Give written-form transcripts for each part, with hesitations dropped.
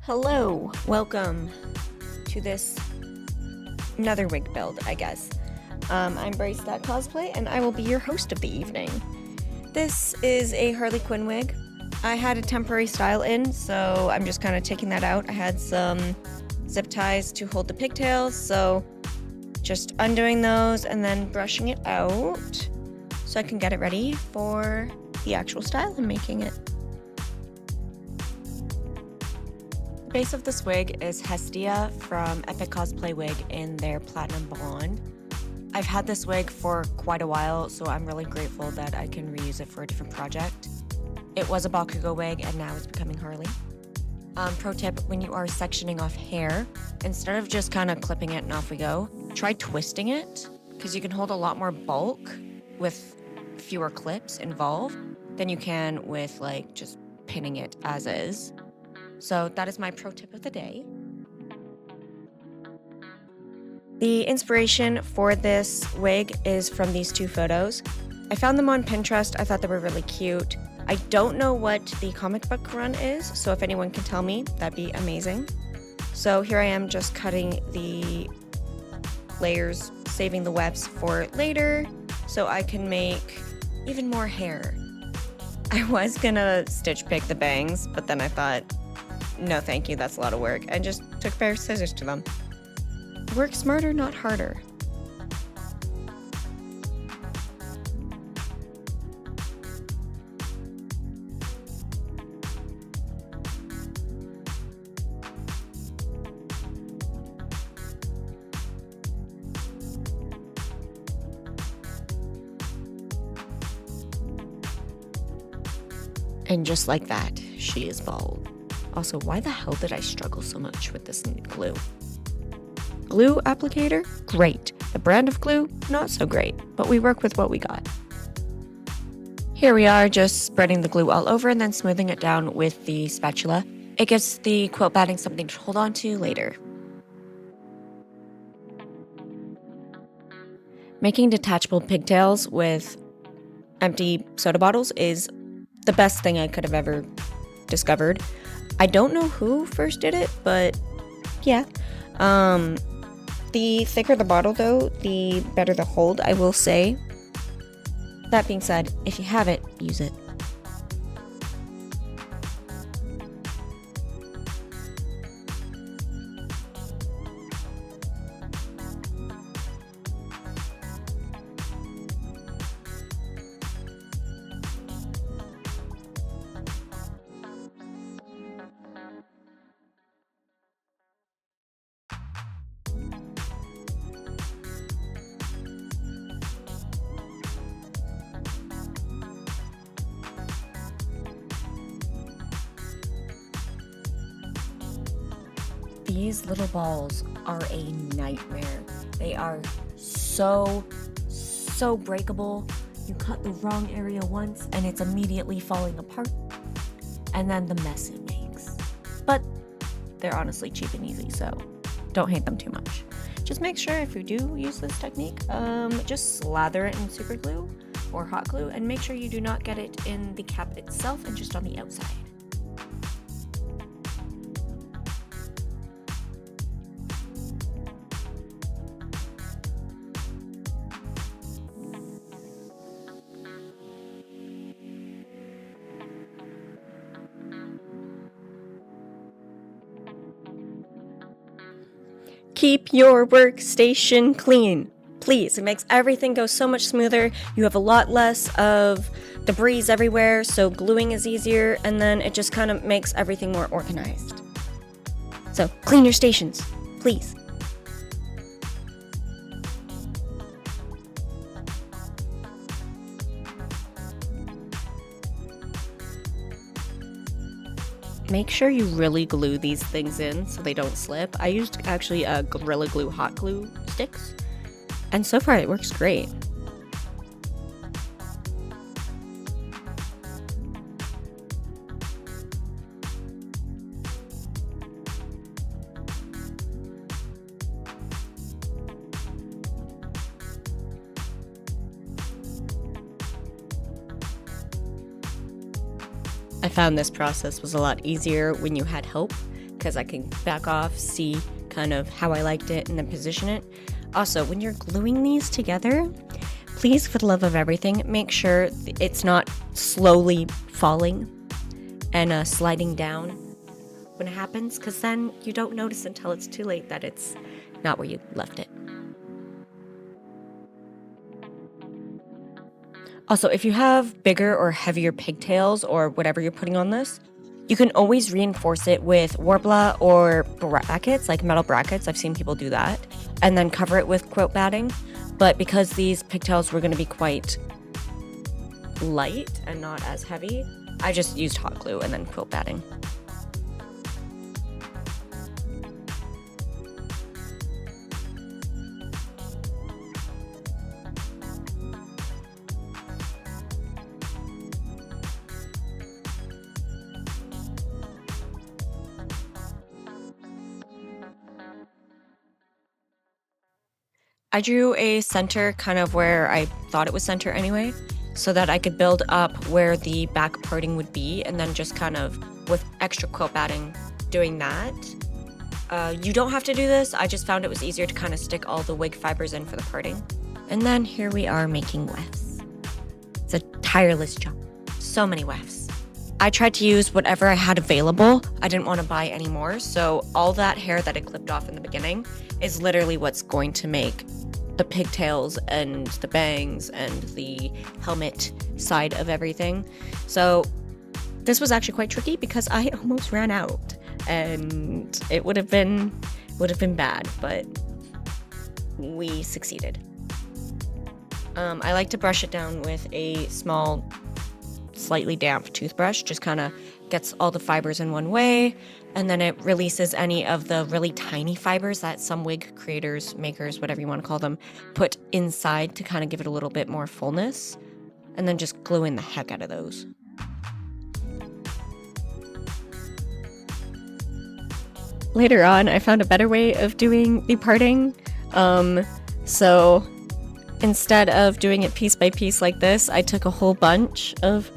Hello, welcome to this another wig build, I guess. I'm Cosplay, and I will be your host of the evening. This is a Harley Quinn wig. I had a temporary style in, so I'm just kind of taking that out. I had some zip ties to hold the pigtails, so just undoing those and then brushing it out so I can get it ready for the actual style I'm making it. The base of this wig is Hestia from Epic Cosplay Wig in their Platinum Blonde. I've had this wig for quite a while, so I'm really grateful that I can reuse it for a different project. It was a Bakugo wig and now it's becoming Harley. Pro tip, when you are sectioning off hair, instead of just kind of clipping it and off we go, try twisting it, because you can hold a lot more bulk with fewer clips involved than you can with like just pinning it as is. So that is my pro tip of the day. The inspiration for this wig is from these two photos. I found them on Pinterest. I thought they were really cute. I don't know what the comic book run is, so if anyone can tell me, that'd be amazing. So here I am just cutting the layers, saving the webs for later, so I can make even more hair. I was gonna stitch pick the bangs, but then I thought, no thank you, that's a lot of work, and just took a pair of scissors to them. Work smarter, not harder. And just like that, she is bald. Also, why the hell did I struggle so much with this glue? Glue applicator? Great. The brand of glue? Not so great, but we work with what we got. Here we are, just spreading the glue all over and then smoothing it down with the spatula. It gives the quilt batting something to hold on to later. Making detachable pigtails with empty soda bottles is the best thing I could have ever discovered. I don't know who first did it, but yeah. The thicker the bottle though, the better the hold, I will say. That being said, if you have it, use it. These little balls are a nightmare. They are so breakable. You cut the wrong area once and it's immediately falling apart. And then the mess it makes. But they're honestly cheap and easy, so don't hate them too much. Just make sure if you do use this technique, just slather it in super glue or hot glue and make sure you do not get it in the cap itself and just on the outside. Keep your workstation clean, please. It makes everything go so much smoother. You have a lot less of debris everywhere, so gluing is easier, and then it just kind of makes everything more organized. So clean your stations, please. Make sure you really glue these things in so they don't slip. I used actually Gorilla Glue hot glue sticks, and so far it works great. I found this process was a lot easier when you had help, because I can back off, see kind of how I liked it, and then position it. Also, when you're gluing these together, please, for the love of everything, make sure it's not slowly falling and sliding down when it happens, because then you don't notice until it's too late that it's not where you left it. Also, if you have bigger or heavier pigtails or whatever you're putting on this, you can always reinforce it with Worbla or brackets, like metal brackets. I've seen people do that. And then cover it with quilt batting. But because these pigtails were going to be quite light and not as heavy, I just used hot glue and then quilt batting. I drew a center kind of where I thought it was center anyway, so that I could build up where the back parting would be, and then just kind of with extra quilt batting doing that. You don't have to do this, I just found it was easier to kind of stick all the wig fibers in for the parting. And then here we are making wefts. It's a tireless job. So many wefts. I tried to use whatever I had available. I didn't want to buy any more, so all that hair that I clipped off in the beginning is literally what's going to make the pigtails and the bangs and the helmet side of everything. So this was actually quite tricky because I almost ran out, and it would have been bad, but we succeeded. I like to brush it down with a small, slightly damp toothbrush, just kind of gets all the fibers in one way, and then it releases any of the really tiny fibers that some wig creators, makers, whatever you want to call them, put inside to kind of give it a little bit more fullness, and then just glue in the heck out of those. Later on, I found a better way of doing the parting. So instead of doing it piece by piece like this, I took a whole bunch of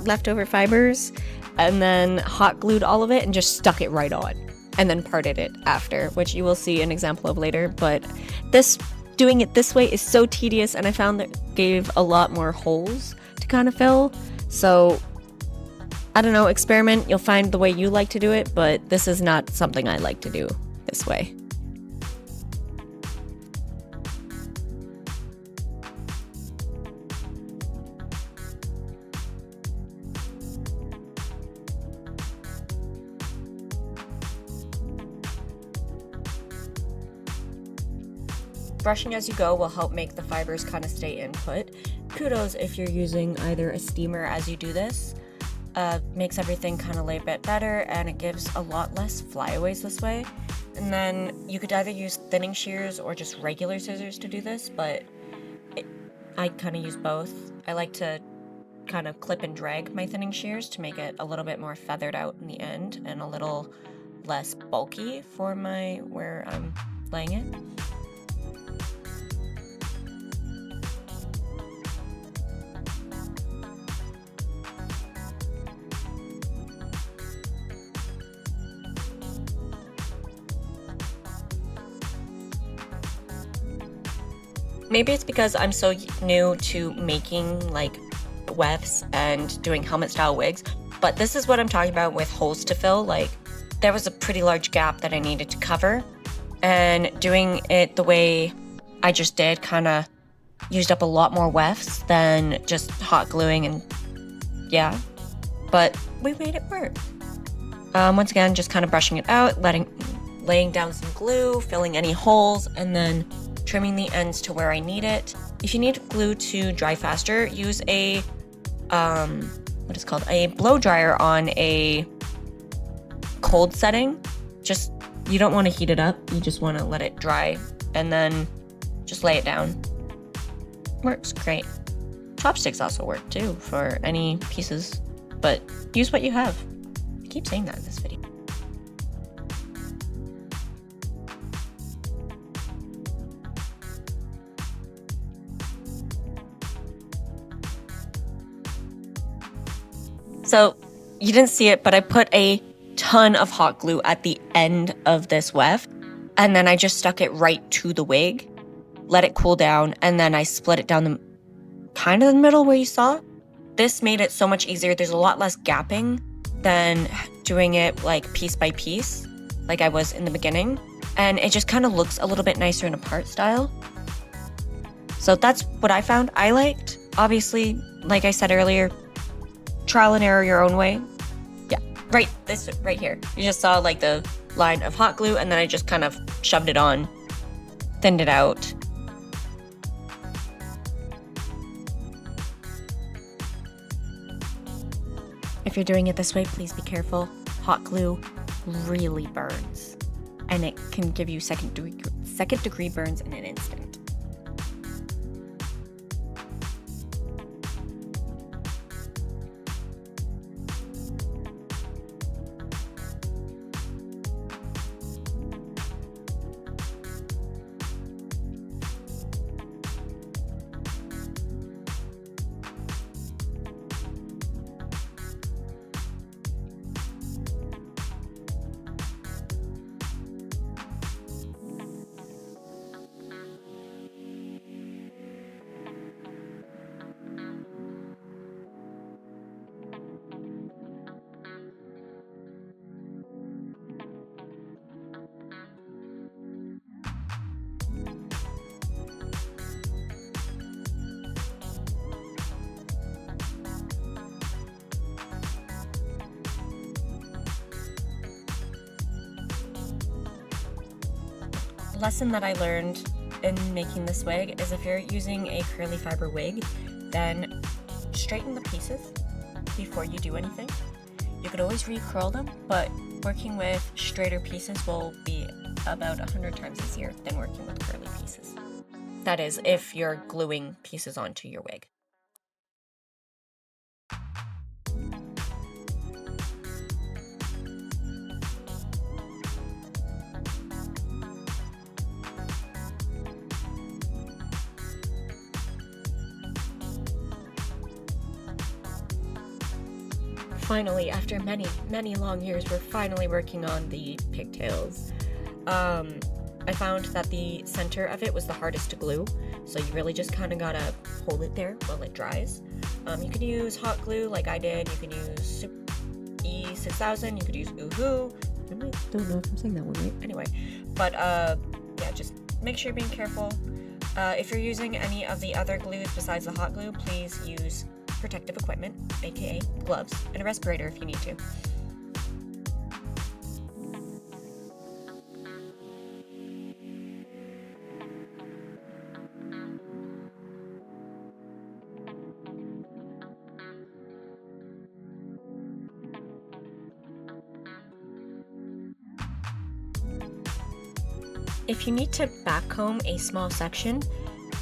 leftover fibers and then hot glued all of it and just stuck it right on, and then parted it after, which you will see an example of later. But doing it this way is so tedious, and I found that gave a lot more holes to kind of fill. So I don't know, experiment, you'll find the way you like to do it, but this is not something I like to do this way. Brushing as you go will help make the fibers kind of stay in put. Kudos if you're using either a steamer as you do this. Makes everything kind of lay a bit better, and it gives a lot less flyaways this way. And then you could either use thinning shears or just regular scissors to do this, but I kind of use both. I like to kind of clip and drag my thinning shears to make it a little bit more feathered out in the end and a little less bulky for where I'm laying it. Maybe it's because I'm so new to making like wefts and doing helmet style wigs, but this is what I'm talking about with holes to fill. Like, there was a pretty large gap that I needed to cover, and doing it the way I just did kind of used up a lot more wefts than just hot gluing, and yeah, but we made it work. Once again, just kind of brushing it out, laying down some glue, filling any holes, and then trimming the ends to where I need it. If you need glue to dry faster, use a a blow dryer on a cold setting. You don't want to heat it up, you just want to let it dry and then just lay it down. Works great. Chopsticks also work too for any pieces, but use what you have. I keep saying that in this video. So you didn't see it, but I put a ton of hot glue at the end of this weft, and then I just stuck it right to the wig, let it cool down, and then I split it down the kind of the middle where you saw. This made it so much easier. There's a lot less gapping than doing it like piece by piece, like I was in the beginning. And it just kind of looks a little bit nicer in a part style. So that's what I found I liked. Obviously, like I said earlier, trial and error your own way. Yeah, this right here. You just saw like the line of hot glue, and then I just kind of shoved it on, thinned it out. If you're doing it this way, please be careful. Hot glue really burns, and it can give you second degree burns in an instant. Lesson that I learned in making this wig is if you're using a curly fiber wig, then straighten the pieces before you do anything. You could always recurl them, but working with straighter pieces will be about 100 times easier than working with curly pieces. That is, if you're gluing pieces onto your wig. Finally, after many long years, we're finally working on the pigtails. I found that the center of it was the hardest to glue, so you really just kind of gotta hold it there while it dries. You could use hot glue like I did. You could use E6000. You could use Oohoo. I don't know if I'm saying that one right. Anyway, but yeah, just make sure you're being careful. If you're using any of the other glues besides the hot glue, please use protective equipment, aka gloves, and a respirator if you need to. If you need to backcomb a small section,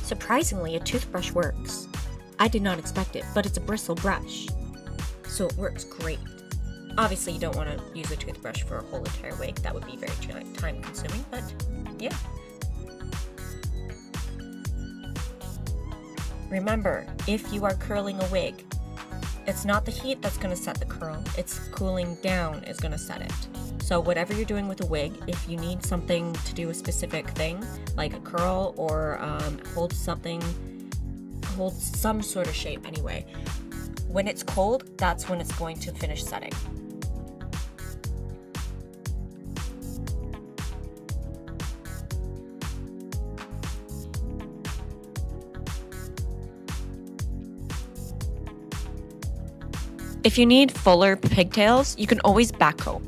surprisingly, a toothbrush works. I did not expect it, but it's a bristle brush, so it works great. Obviously, you don't want to use a toothbrush for a whole entire wig. That would be very time consuming, but yeah. Remember, if you are curling a wig, it's not the heat that's going to set the curl, it's cooling down is going to set it. So whatever you're doing with a wig, if you need something to do a specific thing, like a curl or hold some sort of shape anyway, when it's cold, that's when it's going to finish setting. If you need fuller pigtails, you can always backcomb.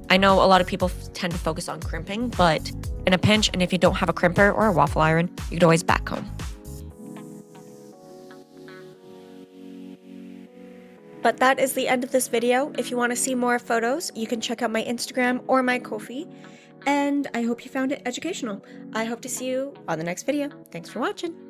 I know a lot of people tend to focus on crimping, but in a pinch, and if you don't have a crimper or a waffle iron, you can always backcomb. But that is the end of this video. If you want to see more photos, you can check out my Instagram or my Ko-fi. And I hope you found it educational. I hope to see you on the next video. Thanks for watching.